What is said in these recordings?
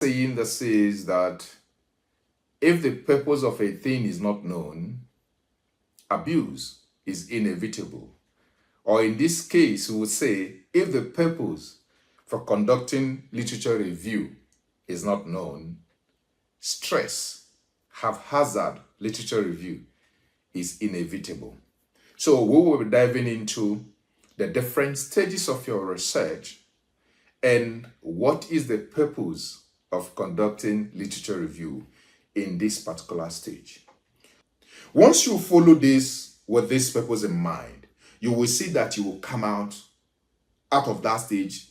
Saying that says that if the purpose of a thing is not known, abuse is inevitable. Or in this case, we would say if the purpose for conducting literature review is not known, stress, haphazard literature review is inevitable. So we will be diving into the different stages of your research and what is the purpose of conducting literature review in this particular stage. Once you follow this with this purpose in mind, you will see that you will come out of that stage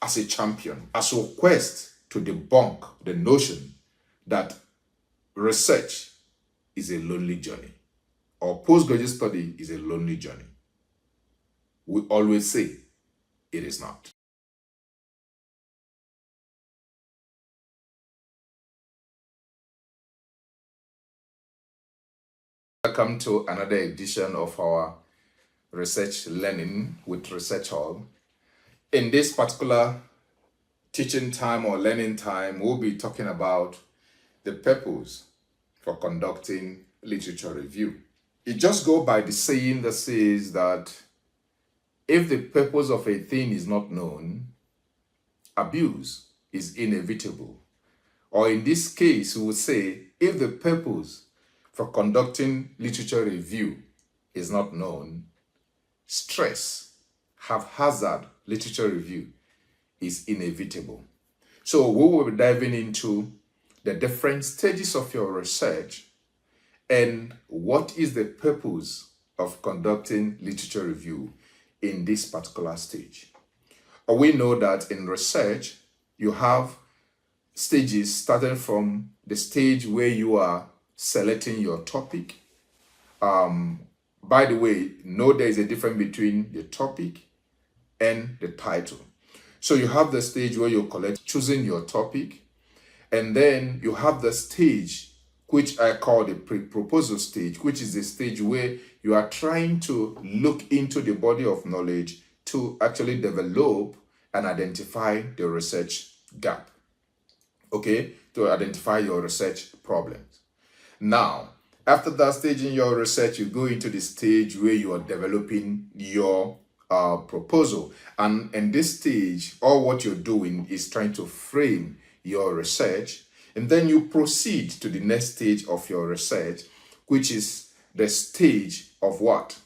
as a champion, as a quest to debunk the notion that research is a lonely journey or postgraduate study is a lonely journey. We always say it is not. Welcome to another edition of our research learning with ResearchULL. In this particular teaching time or learning time, we'll be talking about the purpose for conducting literature review. It just goes by the saying that says that if the purpose of a thing is not known, abuse is inevitable. Or in this case, we would say if the purpose for conducting literature review is not known, stress, haphazard literature review is inevitable. So we will be diving into the different stages of your research and what is the purpose of conducting literature review in this particular stage. We know that in research, you have stages starting from the stage where you are selecting your topic. By the way, know there is a difference between the topic and the title. So you have the stage where you collect choosing your topic, and then you have the stage which I call the pre-proposal stage, which is the stage where you are trying to look into the body of knowledge to actually develop and identify the research gap, okay, to identify your research problems. Now, after that stage in your research, you go into the stage where you are developing your proposal. And in this stage, all what you're doing is trying to frame your research. And then you proceed to the next stage of your research, which is the stage of what?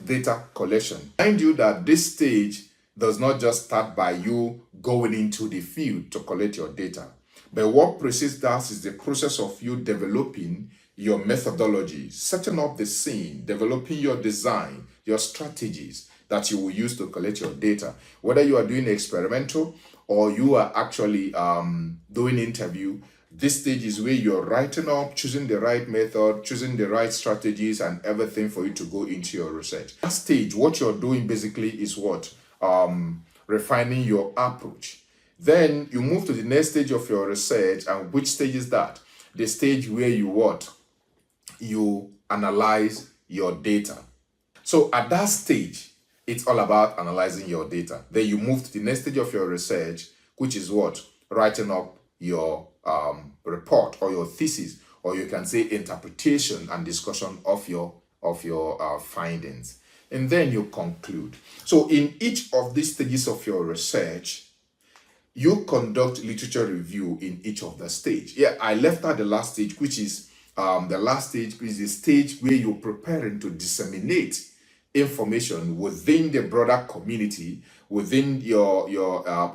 Data collection. Mind you that this stage does not just start by you going into the field to collect your data. But what precedes that is the process of you developing your methodology, setting up the scene, developing your design, your strategies that you will use to collect your data. Whether you are doing experimental or you are actually doing interview, this stage is where you're writing up, choosing the right method, choosing the right strategies and everything for you to go into your research. That stage, what you're doing basically is what? Refining your approach. Then you move to the next stage of your research, and which stage is that? The stage where you what? You analyze your data. So at that stage, it's all about analyzing your data. Then you move to the next stage of your research, which is what? Writing up your report or your thesis, or you can say interpretation and discussion of your findings. And then you conclude. So in each of these stages of your research, you conduct literature review in each of the stage. Yeah, I left out the last stage, which is the last stage is the stage where you're preparing to disseminate information within the broader community, within your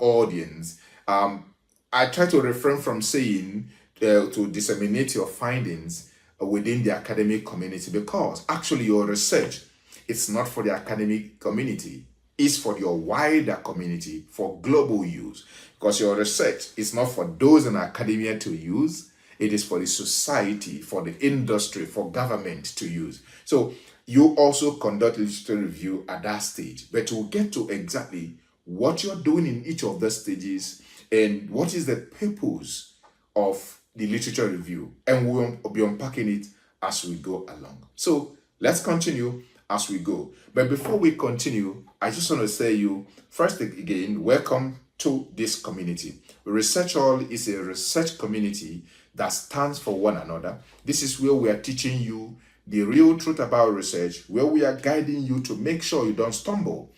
audience. I try to refrain from saying to disseminate your findings within the academic community, because actually your research, it's not for the academic community. Is for your wider community, for global use, because your research is not for those in academia to use, it is for the society, for the industry, for government to use. So you also conduct literature review at that stage, but we'll get to exactly what you're doing in each of the stages and what is the purpose of the literature review, and we'll be unpacking it as we go along. So let's continue as we go. But before we continue, I just want to say you first again, welcome to this community. ResearchULL is a research community that stands for one another. This is where we are teaching you the real truth about research, where we are guiding you to make sure you don't stumble.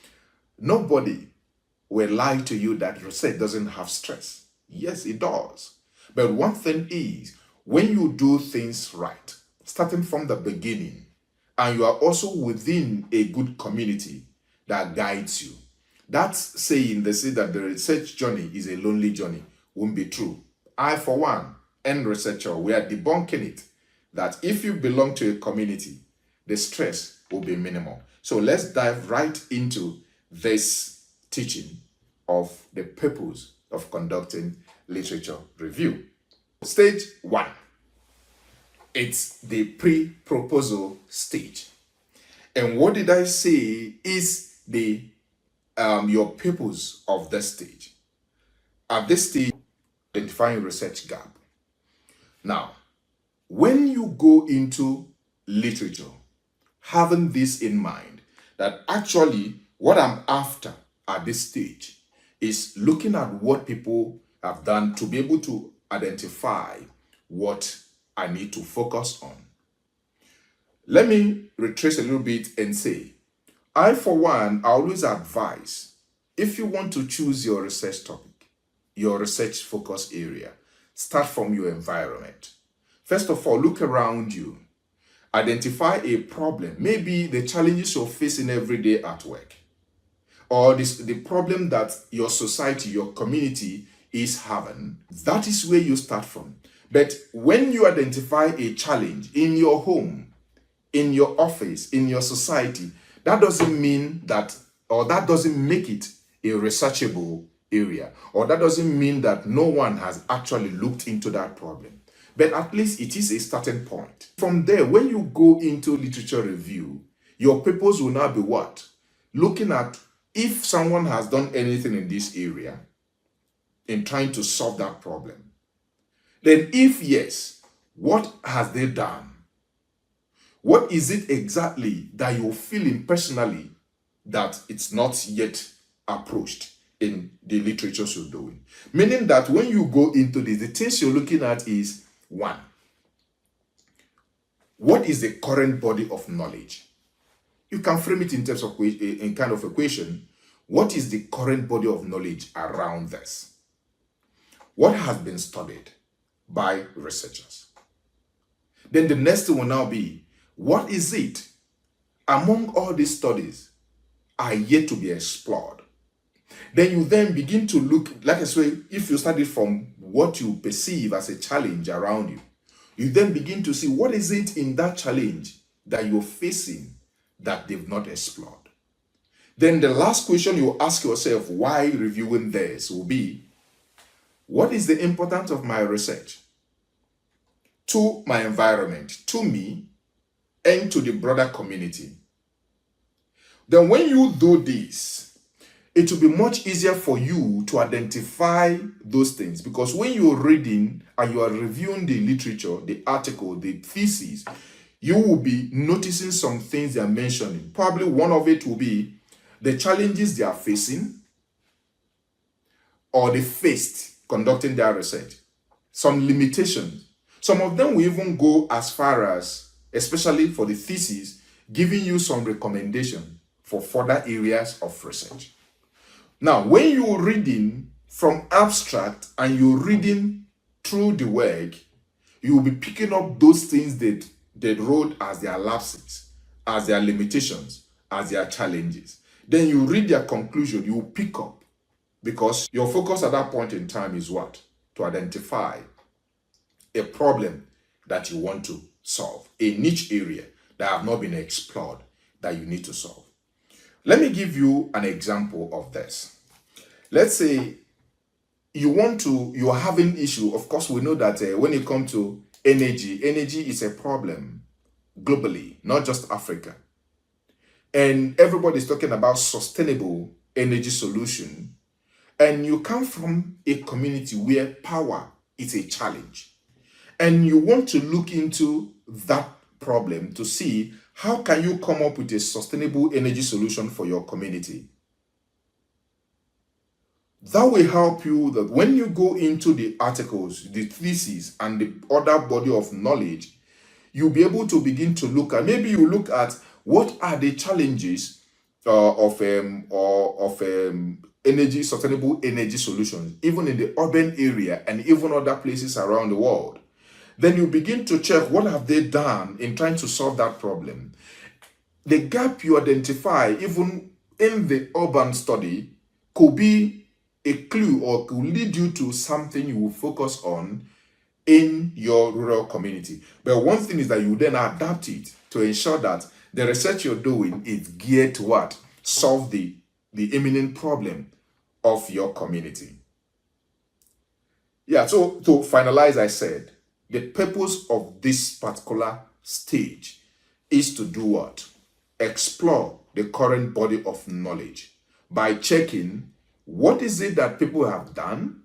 Nobody will lie to you that research doesn't have stress. Yes, it does. But one thing is, when you do things right, starting from the beginning, and you are also within a good community that guides you, that's saying they say that the research journey is a lonely journey won't be true. I, for one, and ResearchULL, we are debunking it, that if you belong to a community, the stress will be minimal. So let's dive right into this teaching of the purpose of conducting literature review. Stage 1. It's the pre-proposal stage. And what did I say is the your purpose of this stage? At this stage, identifying research gap. Now, when you go into literature, having this in mind, that actually what I'm after at this stage is looking at what people have done to be able to identify what I need to focus on. Let me retrace a little bit and say, I, for one, I always advise, if you want to choose your research topic, your research focus area, start from your environment. First of all, look around you. Identify a problem, maybe the challenges you're facing every day at work, or the problem that your society, your community is having. That is where you start from. But when you identify a challenge in your home, in your office, in your society, that doesn't mean that, or that doesn't make it a researchable area, or that doesn't mean that no one has actually looked into that problem. But at least it is a starting point. From there, when you go into literature review, your purpose will now be what? Looking at if someone has done anything in this area in trying to solve that problem. Then if yes, what has they done? What is it exactly that you're feeling personally that it's not yet approached in the literature you're doing? Meaning that when you go into this, the things you're looking at is, 1, what is the current body of knowledge? You can frame it in terms of in kind of equation. What is the current body of knowledge around this? What has been studied by researchers? Then the next thing will now be, what is it among all these studies are yet to be explored? Then you then begin to look, like I say, if you study from what you perceive as a challenge around you, you then begin to see what is it in that challenge that you're facing that they've not explored. Then the last question you ask yourself while reviewing this will be, what is the importance of my research to my environment, to me, and to the broader community? Then when you do this, it will be much easier for you to identify those things, because when you're reading and you are reviewing the literature, the article, the thesis, you will be noticing some things they are mentioning. Probably one of it will be the challenges they are facing or they faced conducting their research, some limitations. Some of them will even go as far as, especially for the thesis, giving you some recommendation for further areas of research. Now, when you're reading from abstract and you're reading through the work, you'll be picking up those things that they wrote as their lapses, as their limitations, as their challenges. Then you read their conclusion, you pick up, because your focus at that point in time is what? To identify a problem that you want to solve, a niche area that have not been explored that you need to solve. Let me give you an example of this. Let's say you are having issue. Of course, we know that when it comes to energy is a problem globally, not just Africa. And everybody's talking about sustainable energy solution. And you come from a community where power is a challenge. And you want to look into that problem to see how can you come up with a sustainable energy solution for your community. That will help you that when you go into the articles, the thesis, and the other body of knowledge, you'll be able to begin to look at, maybe you look at what are the challenges of energy, sustainable energy solutions, even in the urban area and even other places around the world. Then you begin to check what have they done in trying to solve that problem. The gap you identify, even in the urban study, could be a clue or could lead you to something you will focus on in your rural community. But one thing is that you then adapt it to ensure that the research you're doing is geared to what? Solve the imminent problem of your community. Yeah, so to finalize, I said, the purpose of this particular stage is to do what? Explore the current body of knowledge by checking what is it that people have done,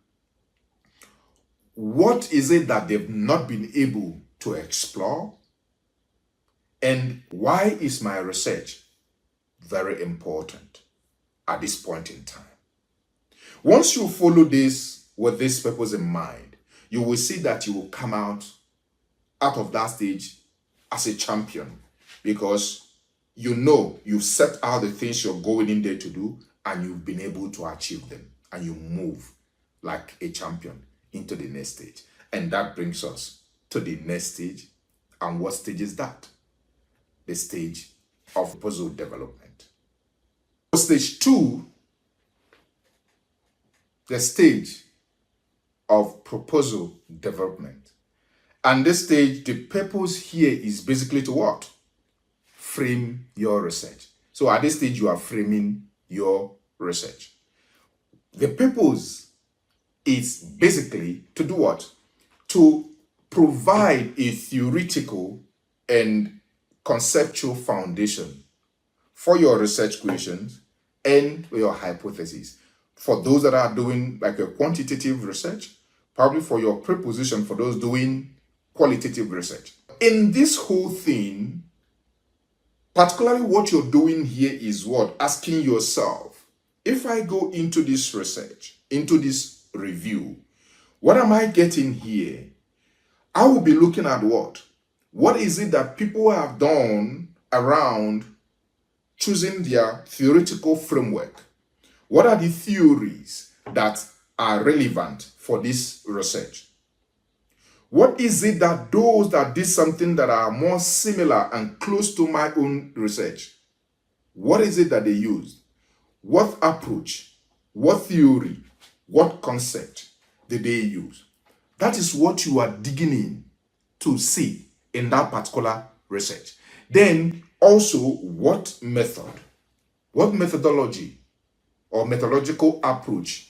what is it that they've not been able to explore, and why is my research very important at this point in time. Once you follow this with this purpose in mind, you will see that you will come out of that stage as a champion, because you know you've set out the things you're going in there to do and you've been able to achieve them, and you move like a champion into the next stage. And that brings us to the next stage. And what stage is that? The stage of proposal development. Stage 2, the stage of proposal development. And this stage, the purpose here is basically to what? Frame your research. So at this stage, you are framing your research. The purpose is basically to do what? To provide a theoretical and conceptual foundation for your research questions and your hypotheses. For those that are doing like a quantitative research, probably for your preposition for those doing qualitative research. In this whole thing, particularly what you're doing here is what? Asking yourself, if I go into this research, into this review, what am I getting here? I will be looking at what? What is it that people have done around choosing their theoretical framework? What are the theories that are relevant for this research? What is it that those that did something that are more similar and close to my own research, what is it that they used? What approach, what theory, what concept did they use? That is what you are digging in to see in that particular research. Then also, what method, what methodology or methodological approach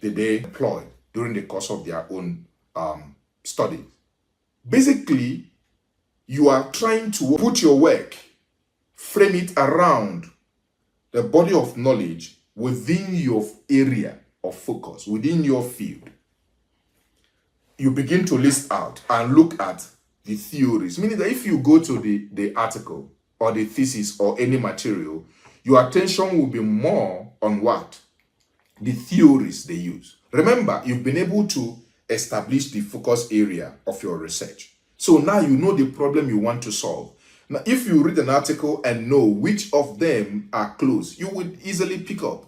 did they employ during the course of their own study? Basically, you are trying to put your work, frame it around the body of knowledge within your area of focus, within your field. You begin to list out and look at the theories, meaning that if you go to the article or the thesis or any material, your attention will be more on what? The theories they use. Remember, you've been able to establish the focus area of your research. So now you know the problem you want to solve. Now, if you read an article and know which of them are close, you would easily pick up.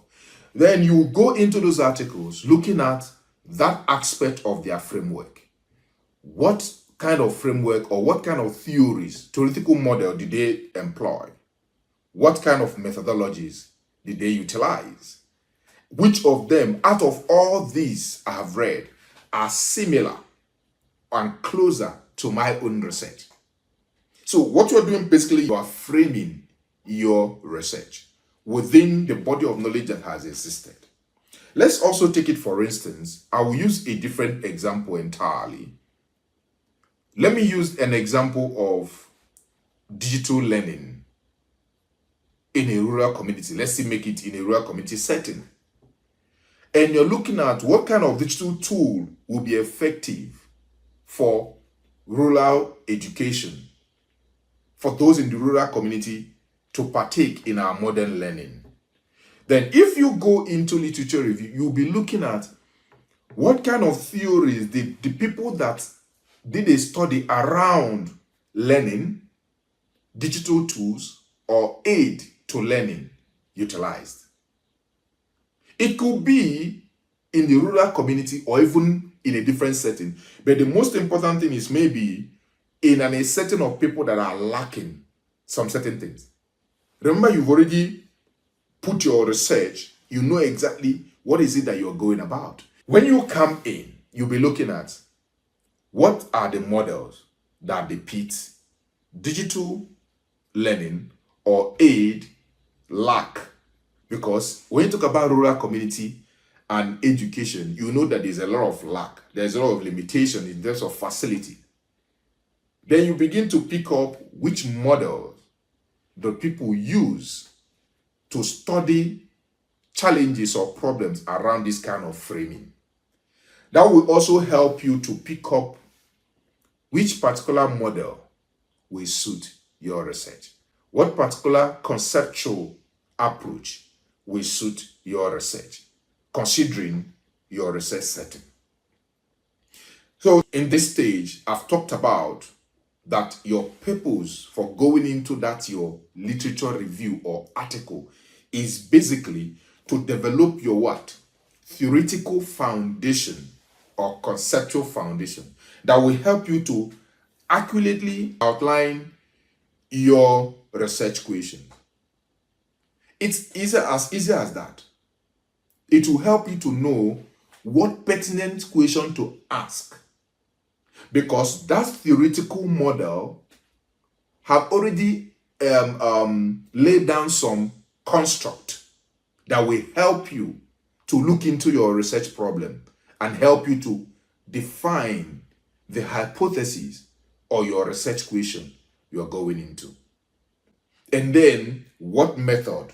Then you go into those articles looking at that aspect of their framework. What kind of framework or what kind of theories, theoretical model did they employ? What kind of methodologies did they utilize? Which of them, out of all these I have read, are similar and closer to my own research? So what you're doing, basically, you are framing your research within the body of knowledge that has existed. Let's also take it, for instance, I will use a different example entirely. Let me use an example of digital learning in a rural community. Let's say make it in a rural community setting. And you're looking at what kind of digital tool will be effective for rural education, for those in the rural community to partake in our modern learning. Then if you go into literature review, you'll be looking at what kind of theories did the people that did a study around learning, digital tools, or aid to learning utilized. It could be in the rural community or even in a different setting. But the most important thing is maybe in a setting of people that are lacking some certain things. Remember, you've already put your research, you know exactly what is it that you're going about. When you come in, you'll be looking at what are the models that depict digital learning or aid lack. Because when you talk about rural community and education, you know that there's a lot of lack. There's a lot of limitation in terms of facility. Then you begin to pick up which models the people use to study challenges or problems around this kind of framing. That will also help you to pick up which particular model will suit your research. What particular conceptual approach will suit your research, considering your research setting. So in this stage, I've talked about that your purpose for going into that your literature review or article is basically to develop your what? Theoretical foundation or conceptual foundation that will help you to accurately outline your research question. It's as easy as that. It will help you to know what pertinent question to ask, because that theoretical model have already laid down some construct that will help you to look into your research problem and help you to define the hypothesis or your research question you're going into. And then what method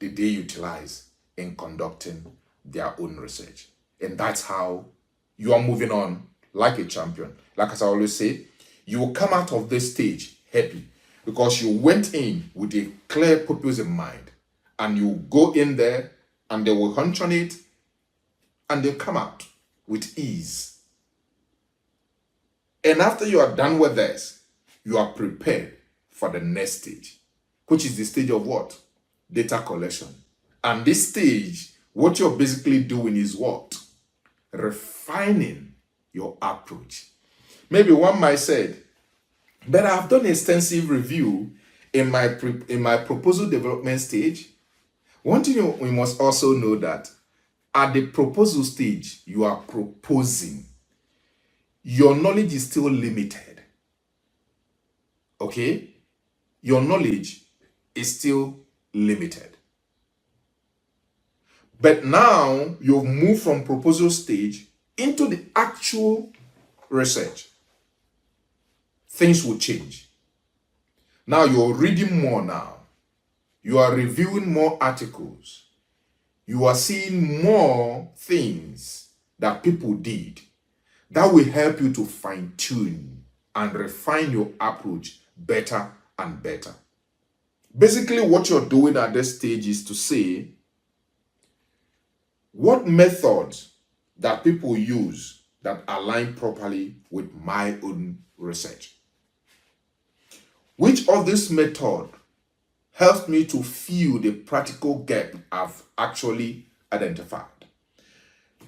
did they utilize in conducting their own research? And that's how you are moving on like a champion. Like as I always say, you will come out of this stage happy because you went in with a clear purpose in mind, and you go in there and they will hunch on it and they'll come out with ease. And after you are done with this, you are prepared for the next stage, which is the stage of what? Data collection. And this stage, what you're basically doing is what? Refining your approach. Maybe one might say, but I've done extensive review in my proposal development stage. One thing we must also know that at the proposal stage, you are proposing. Your knowledge is still limited. Okay? Your knowledge is still limited. But now you've moved from proposal stage into the actual research. Things will change. Now you're reading more now. You are reviewing more articles. You are seeing more things that people did. That will help you to fine-tune and refine your approach better and better. Basically, what you're doing at this stage is to say, what methods that people use that align properly with my own research? Which of this method helps me to fill the practical gap I've actually identified?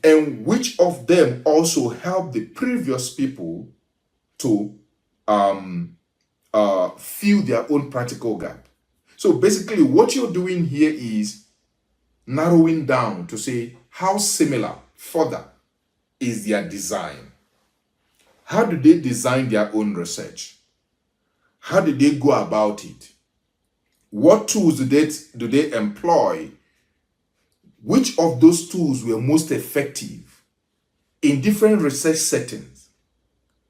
And which of them also help the previous people to fill their own practical gap? So basically what you're doing here is narrowing down to say how similar further is their design. How do they design their own research? How did they go about it? What tools do they employ? Which of those tools were most effective in different research settings?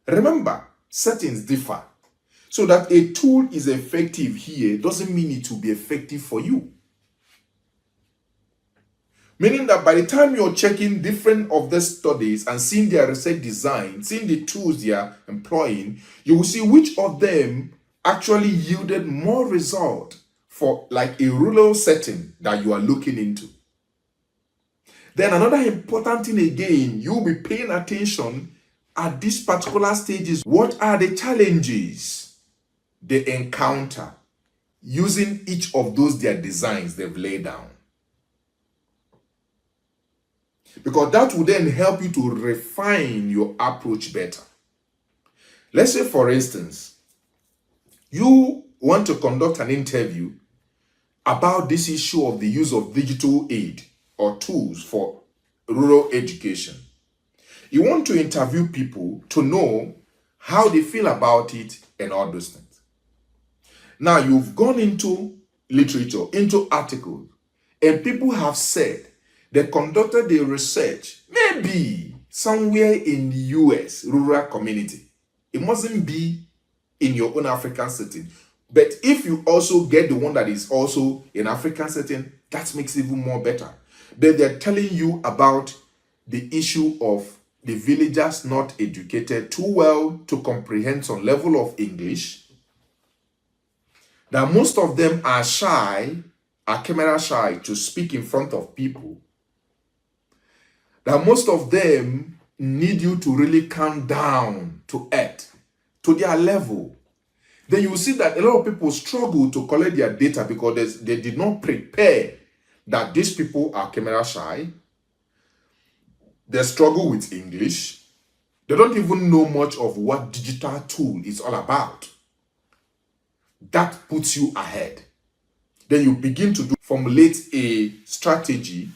Remember, settings differ. So that a tool is effective here doesn't mean it will be effective for you. Meaning that by the time you're checking different of the studies and seeing their research design, seeing the tools they are employing, you will see which of them actually yielded more result for like a rural setting that you are looking into. Then another important thing again, you'll be paying attention at these particular stages. What are the challenges they encounter using each of those their designs they've laid down? Because that will then help you to refine your approach better. Let's say, for instance, you want to conduct an interview about this issue of the use of digital aid or tools for rural education. You want to interview people to know how they feel about it and all those things. Now, you've gone into literature, into articles, and people have said they conducted the research maybe somewhere in the US rural community. It mustn't be in your own African setting. But if you also get the one that is also in African setting, that makes it even more better. Then they're telling you about the issue of the villagers not educated too well to comprehend some level of English. That most of them are shy, are camera shy to speak in front of people. That most of them need you to really calm down to earth, to their level. Then you will see that a lot of people struggle to collect their data because they did not prepare that these people are camera shy. They struggle with English. They don't even know much of what digital tool is all about. That puts you ahead. Then you begin to formulate a strategy,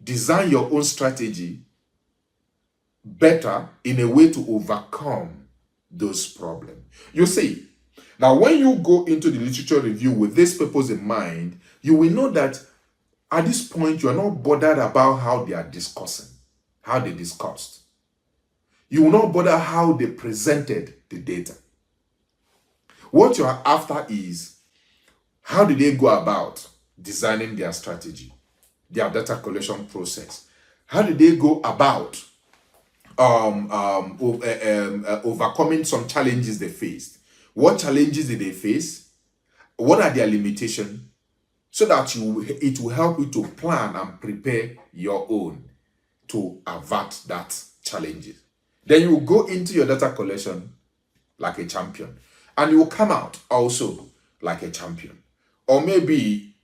design your own strategy better in a way to overcome those problems. You see, now when you go into the literature review with this purpose in mind, you will know that at this point you are not bothered about how they are discussing, how they discussed. You will not bother how they presented the data. What you are after is how did they go about designing their strategy, their data collection process? How did they go about overcoming some challenges they faced? What challenges did they face? What are their limitations? So that it will help you to plan and prepare your own to avert that challenges. Then you will go into your data collection like a champion, and you will come out also like a champion. Or maybe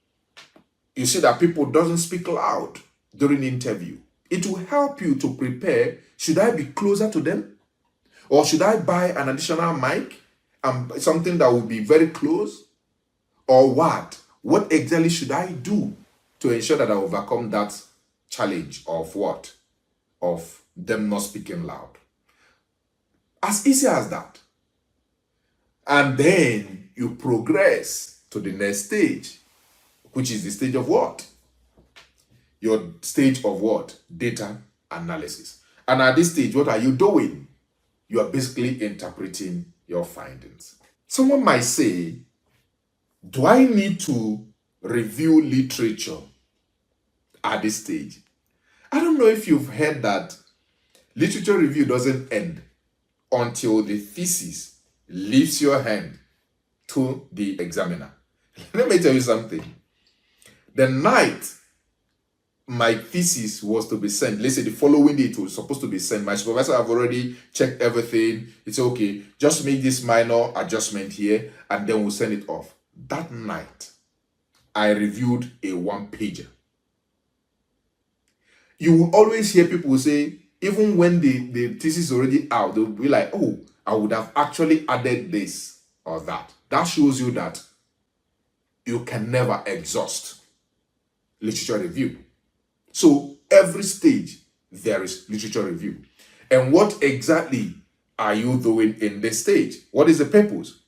you see that people doesn't speak loud during the interview. It will help you to prepare. Should I be closer to them? Or should I buy an additional mic and something that will be very close? Or what? What exactly should I do to ensure that I overcome that challenge of what? Of them not speaking loud. As easy as that. And then you progress to the next stage, which is the stage of what? Your stage of what? Data analysis. And at this stage, what are you doing? You are basically interpreting your findings. Someone might say, do I need to review literature at this stage? I don't know if you've heard that literature review doesn't end until the thesis leaves your hand to the examiner. Let me tell you something. The night my thesis was to be sent, let's say the following day it was supposed to be sent, my supervisor have already checked everything. It's okay, just make this minor adjustment here and then we'll send it off. That night, I reviewed a one-pager. You will always hear people say, even when the thesis is already out, they'll be like, oh, I would have actually added this or that. That shows you that you can never exhaust literature review. So every stage, there is literature review. And what exactly are you doing in this stage? What is the purpose?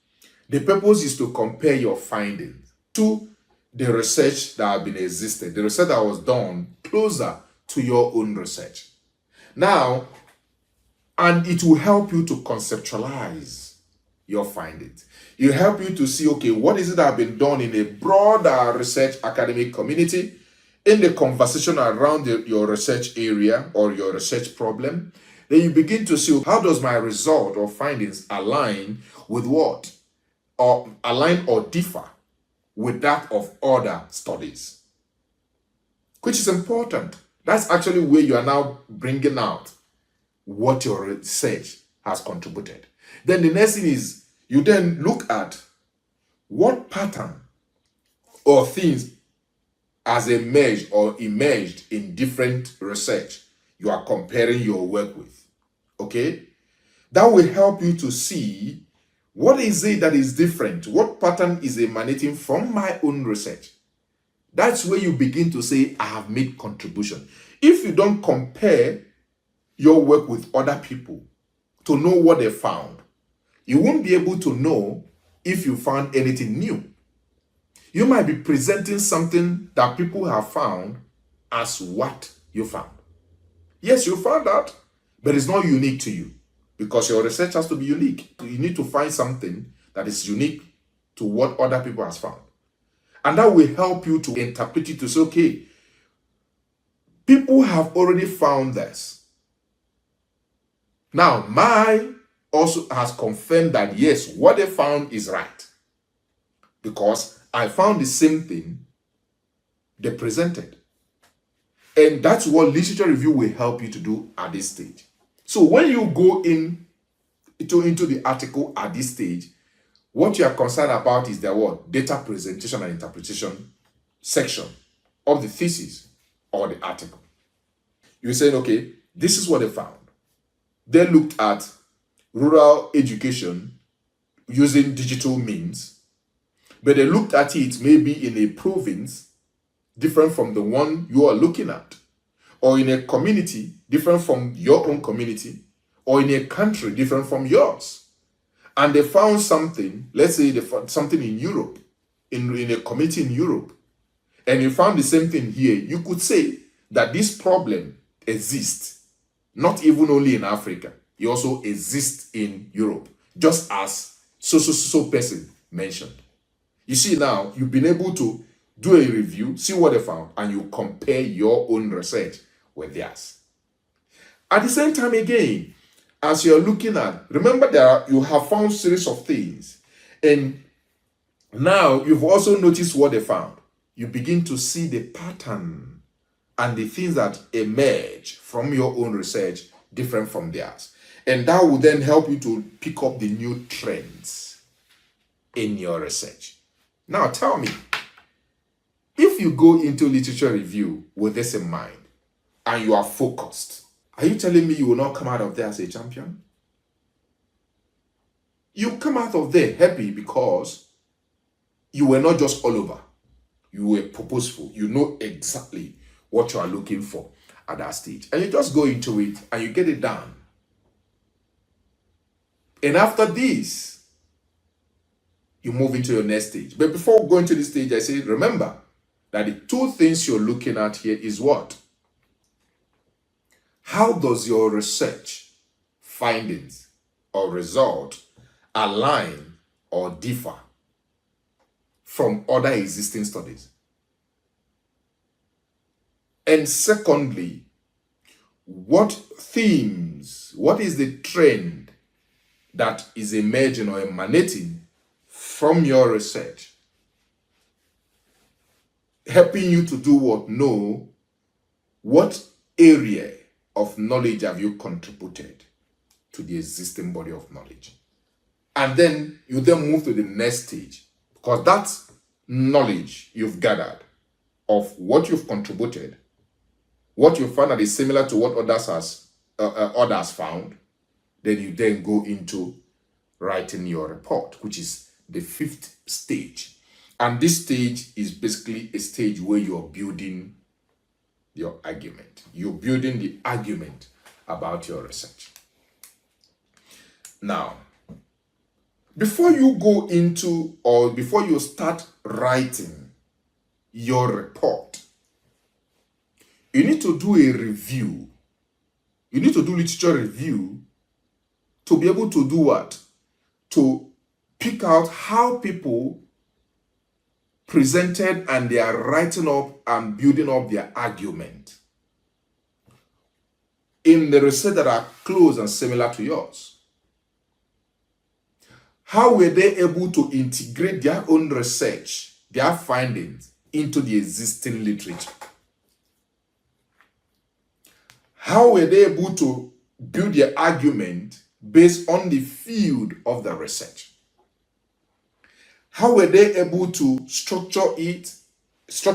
The purpose is to compare your findings to the research that have been existed, the research that was done closer to your own research. Now, and it will help you to conceptualize your findings. It will help you to see, okay, what is it that have been done in a broader research academic community, in the conversation around your research area or your research problem. Then you begin to see, how does my result or findings align with what? Or align or differ with that of other studies, which is important. That's actually where you are now bringing out what your research has contributed. Then the next thing is you then look at what pattern or things has emerged or emerged in different research you are comparing your work with. Okay? That will help you to see what is it that is different, what pattern is emanating from my own research. That's where you begin to say, I have made contribution. If you don't compare your work with other people to know what they found, you won't be able to know if you found anything new. You might be presenting something that people have found as what you found. Yes, you found that, but it's not unique to you because your research has to be unique. You need to find something that is unique to what other people have found. And that will help you to interpret it to say, okay, people have already found this. Now, mine also has confirmed that yes, what they found is right. Because I found the same thing they presented. And that's what literature review will help you to do at this stage. So when you go into the article at this stage, what you are concerned about is the what? Data presentation and interpretation section of the thesis or the article. You're saying, okay, this is what they found. They looked at rural education using digital means, but they looked at it maybe in a province different from the one you are looking at, or in a community different from your own community, or in a country different from yours. And they found something, let's say they found something in Europe, in a community in Europe, and you found the same thing here. You could say that this problem exists, not even only in Africa, it also exists in Europe, just as so person mentioned. You see now, you've been able to do a review, see what they found, and you compare your own research with theirs. At the same time again, as you're looking at, remember that you have found series of things, and now you've also noticed what they found. You begin to see the pattern and the things that emerge from your own research different from theirs. And that will then help you to pick up the new trends in your research. Now tell me, if you go into literature review with this in mind and you are focused, are you telling me you will not come out of there as a champion? You come out of there happy because you were not just all over. You were purposeful. You know exactly what you are looking for at that stage. And you just go into it and you get it done. And after this, you move into your next stage. But before going to this stage, I say, remember that the two things you're looking at here is what? How does your research findings or result align or differ from other existing studies? And secondly, what themes, what is the trend that is emerging or emanating from your research, helping you to do what? Know what area of knowledge have you contributed to the existing body of knowledge. And then you then move to the next stage, because that knowledge you've gathered of what you've contributed, what you found that is similar to what others found, then you then go into writing your report, which is the fifth stage. And this stage is basically a stage where you're building your argument. You're building the argument about your research. Now, before you go into or before you start writing your report, you need to do a review. You need to do literature review to be able to do what? To pick out how people presented and they are writing up and building up their argument in the research that are close and similar to yours. How were they able to integrate their own research their findings into the existing literature? How were they able to build their argument based on the field of the research? How were they able to structure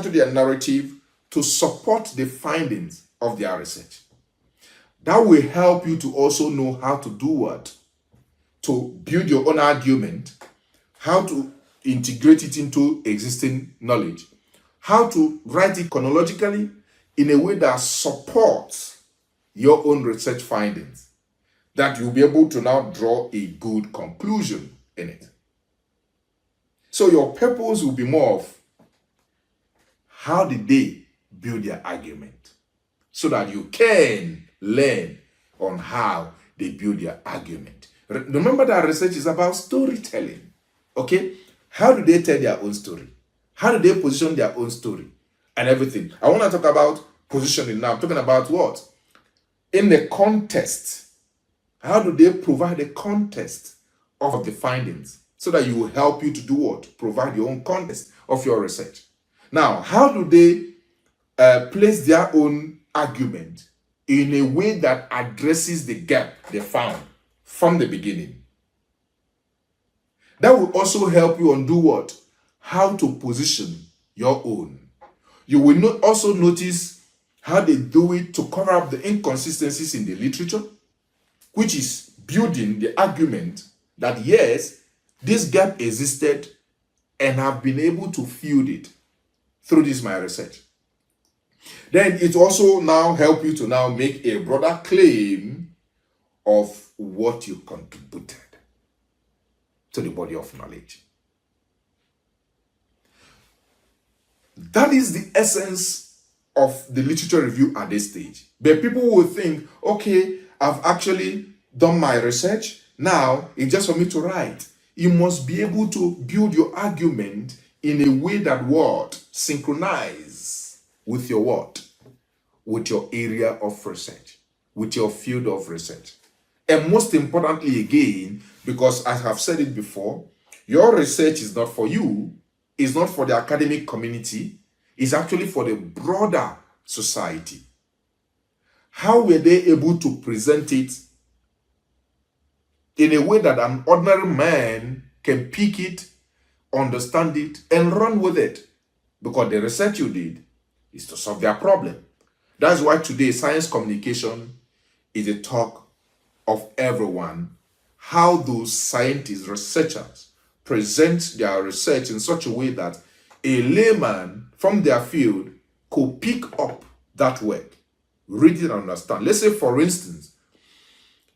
their narrative to support the findings of their research? That will help you to also know how to do what? To build your own argument, how to integrate it into existing knowledge, how to write it chronologically in a way that supports your own research findings, that you'll be able to now draw a good conclusion in it. So your purpose will be more of how did they build their argument, so that you can learn on how they build their argument. Remember that research is about storytelling. Okay? How do they tell their own story? How do they position their own story and everything? I want to talk about positioning now. I'm talking about what? In the context. How do they provide the context of the findings so that you will help you to do what? Provide your own context of your research. Now, how do they place their own argument in a way that addresses the gap they found from the beginning? That will also help you on do what? How to position your own. You will also notice how they do it to cover up the inconsistencies in the literature, which is building the argument that yes, this gap existed and have been able to fill it through this my research. Then it also now help you to now make a broader claim of what you contributed to the body of knowledge. That is the essence of the literature review at this stage. But people will think, okay, I've actually done my research. Now it's just for me to write. You must be able to build your argument in a way that what? Synchronize with your what? With your area of research, with your field of research. And most importantly, again, because I have said it before, your research is not for you, it's not for the academic community, it's actually for the broader society. How were they able to present it in a way that an ordinary man can pick it, understand it, and run with it? Because the research you did is to solve their problem. That's why today science communication is a talk of everyone. How those scientists, researchers, present their research in such a way that a layman from their field could pick up that work, read it and understand. Let's say, for instance,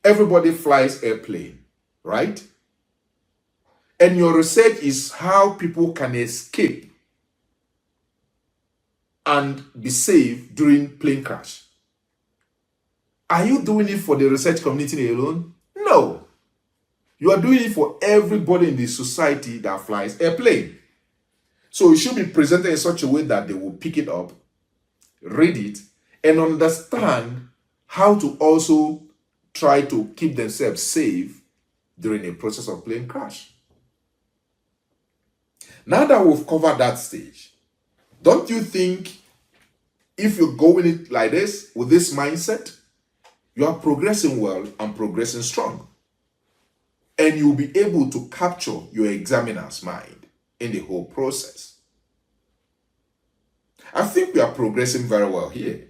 everybody flies airplane, right? And your research is how people can escape and be safe during plane crash. Are you doing it for the research community alone? No. You are doing it for everybody in the society that flies airplane. So it should be presented in such a way that they will pick it up, read it, and understand how to also try to keep themselves safe during a process of plane crash. Now that we've covered that stage, don't you think if you're going it like this, with this mindset, you are progressing well and progressing strong? And you'll be able to capture your examiner's mind in the whole process. I think we are progressing very well here.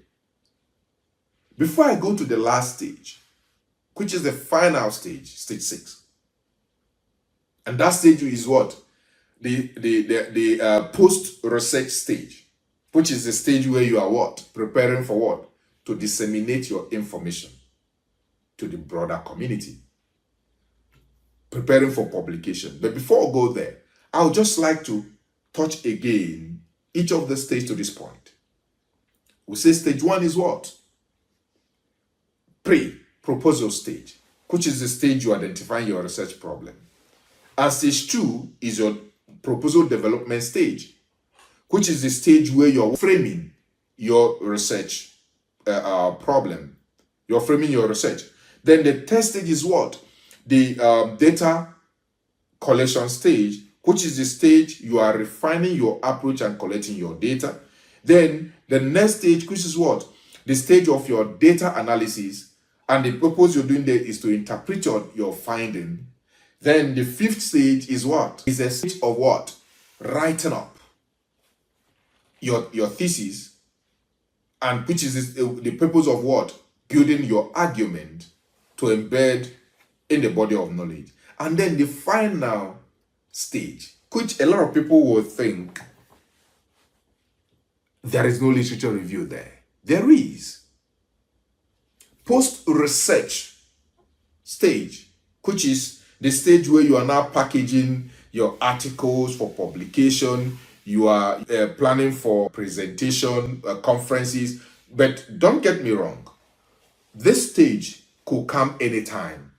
Before I go to the last stage, which is the final stage, stage 6. And that stage is what? The post-research stage, which is the stage where you are what? Preparing for what? To disseminate your information to the broader community. Preparing for publication. But before I go there, I would just like to touch again each of the stages to this point. We say stage 1 is what? Pre-proposal stage, which is the stage you identify your research problem. And stage 2 is your proposal development stage, which is the stage where you're framing your research problem. You're framing your research. Then the third stage is what? The data collection stage, which is the stage you are refining your approach and collecting your data. Then the next stage, which is what? The stage of your data analysis. And the purpose you're doing there is to interpret your finding. Then the fifth stage is what? Is a stage of what? Writing up your thesis, and which is the purpose of what? Building your argument to embed in the body of knowledge. And then the final stage, which a lot of people will think there is no literature review there. There is. Post-research stage, which is the stage where you are now packaging your articles for publication, you are planning for presentation, conferences. But don't get me wrong, this stage could come anytime.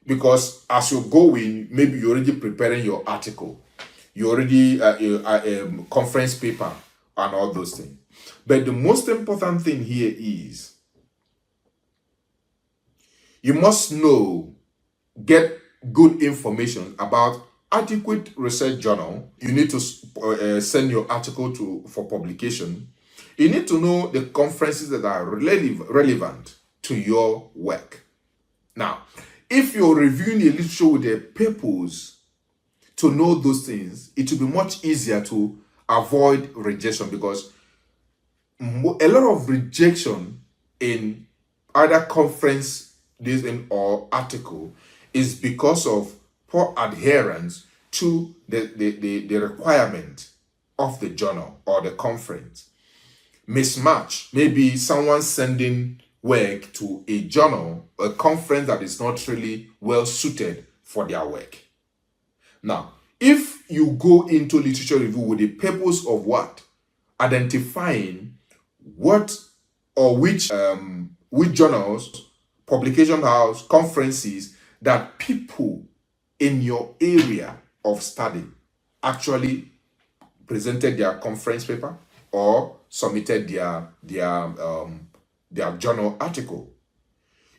Because as you're going, maybe you're already preparing your article, you already conference paper and all those things. But the most important thing here is you must get good information about adequate research journal. You need to send your article for publication. You need to know the conferences that are relevant to your work. Now, if you're reviewing a literature with a purpose to know those things, it will be much easier to avoid rejection, because a lot of rejection in either conference or article is because of poor adherence to the requirement of the journal or the conference. Mismatch, maybe someone sending work to a journal, a conference that is not really well suited for their work. Now, if you go into literature review with the purpose of what? Identifying what or which journals, publication house, conferences that people in your area of study actually presented their conference paper or submitted their journal article.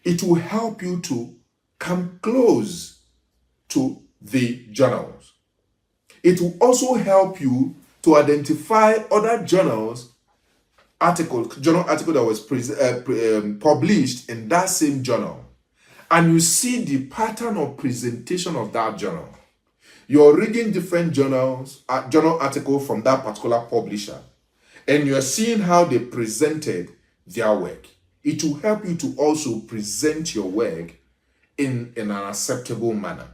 It will help you to come close to the journals. It will also help you to identify other journal article that was published in that same journal, and you see the pattern of presentation of that journal. You're reading different journal articles from that particular publisher, and you're seeing how they presented their work. It will help you to also present your work in an acceptable manner.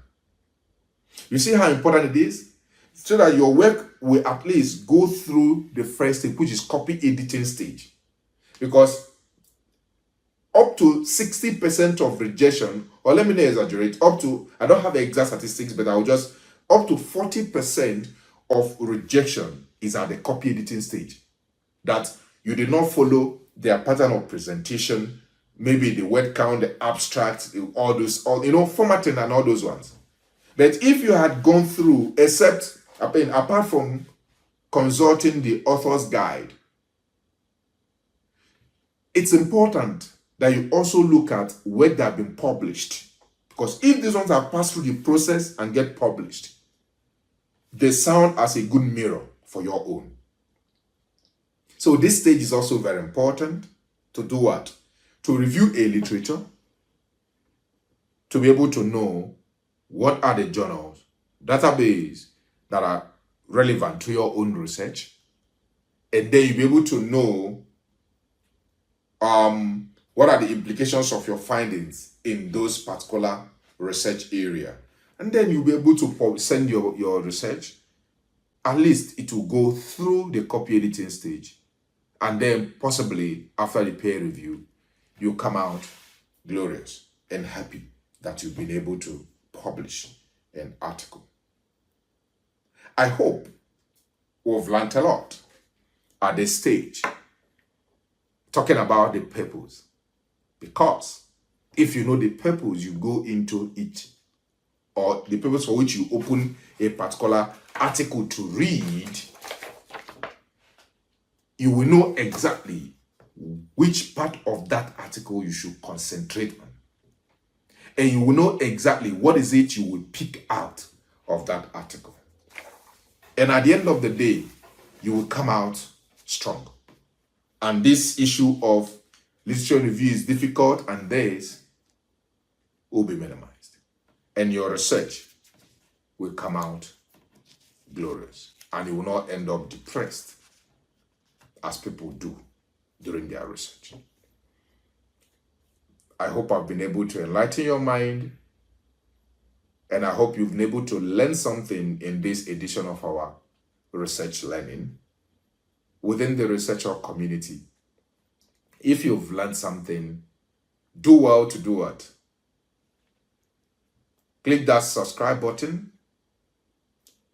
You see how important it is? So that your work will at least go through the first stage, which is copy editing stage. Because up to 60% of rejection, or let me not exaggerate, I don't have the exact statistics, but up to 40% of rejection is at the copy editing stage. That you did not follow their pattern of presentation, maybe the word count, the abstract, formatting and all those ones. But if you had gone through, apart from consulting the author's guide, it's important that you also look at where they have been published. Because if these ones have passed through the process and get published, they sound as a good mirror for your own. So this stage is also very important to do what? To review a literature, to be able to know what are the journals, database that are relevant to your own research, and then you'll be able to know what are the implications of your findings in those particular research area. And then you'll be able to send your research. At least it will go through the copy editing stage. And then possibly after the peer review, you come out glorious and happy that you've been able to publish an article. I hope we've learned a lot at this stage, talking about the purpose. Because if you know the purpose you go into it, or the purpose for which you open a particular article to read, you will know exactly which part of that article you should concentrate on. And you will know exactly what is it you will pick out of that article. And at the end of the day, you will come out strong. And this issue of literature review is difficult and theirs will be minimized. And your research will come out glorious. And you will not end up depressed as people do during their research. I hope I've been able to enlighten your mind, and I hope you've been able to learn something in this edition of our research learning within the ResearchULL community. If you've learned something, do well to do it. Click that subscribe button,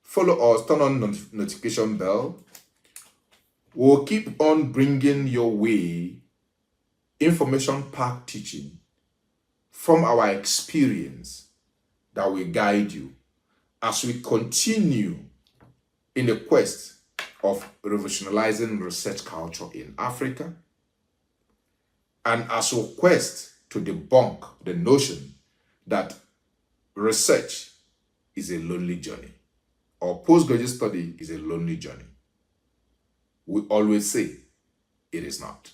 follow us, turn on notification bell. We'll keep on bringing your way information-packed teaching from our experience that will guide you as we continue in the quest of revolutionizing research culture in Africa, and as we quest to debunk the notion that research is a lonely journey, or postgraduate study is a lonely journey. We always say it is not.